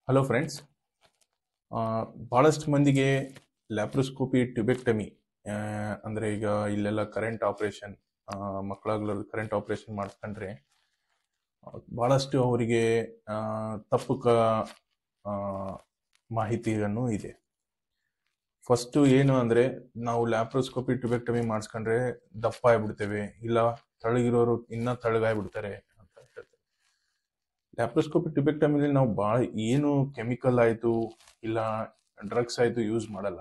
Hello friends. ಭಾಳಷ್ಟು ಮಂದಿಗೆ laparoscopy tubectomy ಅಂದರೆ ಈಗ ಇಲ್ಲೆಲ್ಲ ಕರೆಂಟ್ ಆಪ್ರೇಷನ್ ಮಕ್ಕಳಾಗ್ಲದು ಕರೆಂಟ್ ಆಪ್ರೇಷನ್ ಮಾಡಿಸ್ಕೊಂಡ್ರೆ ಭಾಳಷ್ಟು ಅವರಿಗೆ ತಪ್ಪು ಆ, ಮಾಹಿತಿಯನ್ನು ಇದೆ. ಫಸ್ಟು ಏನು ಅಂದರೆ ನಾವು ಲ್ಯಾಪ್ರೋಸ್ಕೋಪಿ ಟ್ಯುಬೆಕ್ಟಮಿ ಮಾಡಿಸ್ಕೊಂಡ್ರೆ ದಪ್ಪ ಆಗ್ಬಿಡ್ತೇವೆ, ಇಲ್ಲ ತಳಗಿರೋರು ಇನ್ನೂ ತಳಗಾಗ್ಬಿಡ್ತಾರೆ ಅಂತ ಹೇಳ್ತಾರೆ. ಲ್ಯಾಪ್ರೋಸ್ಕೋಪಿ ಟ್ಯುಬೆಕ್ಟಮಿಲಿ ನಾವು ಭಾಳ ಏನು ಕೆಮಿಕಲ್ ಆಯಿತು ಇಲ್ಲ ಡ್ರಗ್ಸ್ ಆಯಿತು ಯೂಸ್ ಮಾಡಲ್ಲ.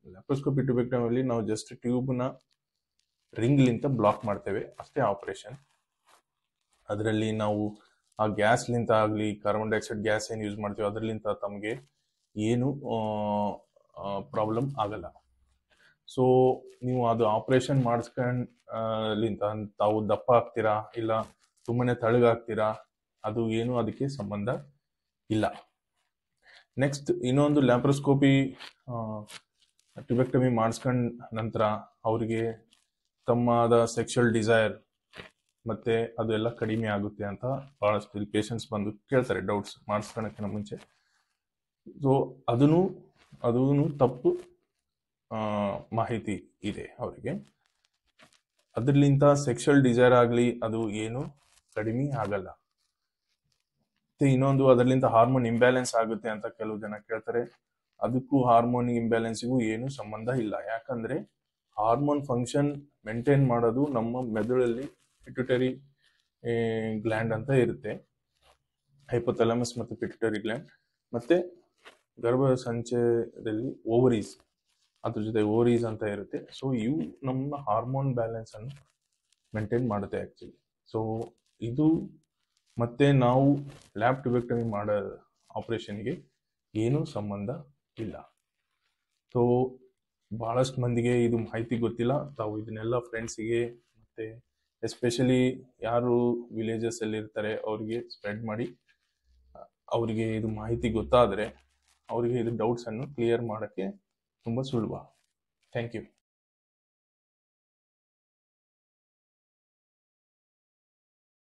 ಲ್ಯಾಪ್ರೋಸ್ಕೋಪಿ ಟ್ಯುಬೆಕ್ಟಮಿಲಿ ನಾವು ಜಸ್ಟ್ ಟ್ಯೂಬ್ನ ರಿಂಗ್ಲಿಂತ ಬ್ಲಾಕ್ ಮಾಡ್ತೇವೆ ಅಷ್ಟೇ ಆಪರೇಷನ್. ಅದರಲ್ಲಿ ನಾವು ಆ ಗ್ಯಾಸ್ಲಿಂತ ಆಗಲಿ ಕಾರ್ಬನ್ ಡೈಆಕ್ಸೈಡ್ ಗ್ಯಾಸ್ ಏನು ಯೂಸ್ ಮಾಡ್ತೀವಿ ಅದರಲ್ಲಿಂತ ತಮಗೆ ಏನು ಪ್ರಾಬ್ಲಮ್ ಆಗಲ್ಲ. ಸೊ ನೀವು ಅದು ಆಪರೇಷನ್ ಮಾಡಿಸ್ಕೊಂಡ್ಲಿಂತ ತಾವು ದಪ್ಪ ಆಗ್ತೀರಾ ಇಲ್ಲ ಸುಮ್ಮನೆ ತಳಗಾಗ್ತೀರಾ, ಅದು ಏನು ಅದಕ್ಕೆ ಸಂಬಂಧ ಇಲ್ಲ. ನೆಕ್ಸ್ಟ್ ಇನ್ನೊಂದು ಲ್ಯಾಪ್ರೋಸ್ಕೋಪಿ ಟ್ಯುಬೆಕ್ಟಮಿ ಮಾಡಿಸ್ಕೊಂಡ ನಂತರ ಅವರಿಗೆ ತಮ್ಮದ ಸೆಕ್ಷುವಲ್ ಡಿಸೈರ್ ಮತ್ತೆ ಅದು ಎಲ್ಲ ಕಡಿಮೆ ಆಗುತ್ತೆ ಅಂತ ಬಹಳಷ್ಟು ಇಲ್ಲಿ ಪೇಷಂಟ್ಸ್ ಬಂದು ಕೇಳ್ತಾರೆ ಡೌಟ್ಸ್ ಮಾಡಿಸ್ಕೊಳಕ್ಕಿಂತ ಮುಂಚೆ. ಸೊ ಅದೂ ತಪ್ಪು ಮಾಹಿತಿ ಇದೆ ಅವರಿಗೆ. ಅದರಲ್ಲಿಂತ ಸೆಕ್ಷುವಲ್ ಡಿಸೈರ್ ಆಗಲಿ ಅದು ಏನು ಕಡಿಮೆ ಆಗಲ್ಲ. ಮತ್ತೆ ಇನ್ನೊಂದು ಅದರಲ್ಲಿಂದ ಹಾರ್ಮೋನ್ ಇಂಬ್ಯಾಲೆನ್ಸ್ ಆಗುತ್ತೆ ಅಂತ ಕೆಲವು ಜನ ಕೇಳ್ತಾರೆ. ಅದಕ್ಕೂ ಹಾರ್ಮೋನ್ ಇಂಬ್ಯಾಲೆನ್ಸಿಗೂ ಏನು ಸಂಬಂಧ ಇಲ್ಲ. ಯಾಕಂದ್ರೆ ಹಾರ್ಮೋನ್ ಫಂಕ್ಷನ್ ಮೇಂಟೈನ್ ಮಾಡೋದು ನಮ್ಮ ಮೆದುಳಲ್ಲಿ ಪಿಟ್ಯುಟರಿ ಗ್ಲ್ಯಾಂಡ್ ಅಂತ ಇರುತ್ತೆ, ಹೈಪೋಥಾಲಮಸ್ ಮತ್ತು ಪಿಟ್ಯುಟರಿ ಗ್ಲ್ಯಾಂಡ್, ಮತ್ತೆ ಗರ್ಭಸಂಚಯದಲ್ಲಿ ಓವರೀಸ್, ಅದ್ರ ಜೊತೆ ಓವರೀಸ್ ಅಂತ ಇರುತ್ತೆ. ಸೊ ಇವು ನಮ್ಮ ಹಾರ್ಮೋನ್ ಬ್ಯಾಲೆನ್ಸ್ ಅನ್ನು ಮೇಂಟೈನ್ ಮಾಡುತ್ತೆ ಆಕ್ಚುಲಿ. ಸೊ ಇದು ಮತ್ತೆ ನಾವು ಲ್ಯಾಪ್ ಟ್ಯುಬೆಕ್ಟಮಿ ಮಾಡೋ ಆಪರೇಷನ್ಗೆ ಏನೂ ಸಂಬಂಧ ಇಲ್ಲ. ಸೊ ಭಾಳಷ್ಟು ಮಂದಿಗೆ ಇದು ಮಾಹಿತಿ ಗೊತ್ತಿಲ್ಲ. ತಾವು ಇದನ್ನೆಲ್ಲ ಫ್ರೆಂಡ್ಸಿಗೆ ಮತ್ತು ಎಸ್ಪೆಷಲಿ ಯಾರು ವಿಲೇಜಸಲ್ಲಿ ಇರ್ತಾರೆ ಅವರಿಗೆ ಸ್ಪ್ರೆಡ್ ಮಾಡಿ, ಅವರಿಗೆ ಇದು ಮಾಹಿತಿ ಗೊತ್ತಾದರೆ ಅವರಿಗೆ ಇದು ಡೌಟ್ಸನ್ನು ಕ್ಲಿಯರ್ ಮಾಡೋಕ್ಕೆ ತುಂಬ ಸುಲಭ. Thank you.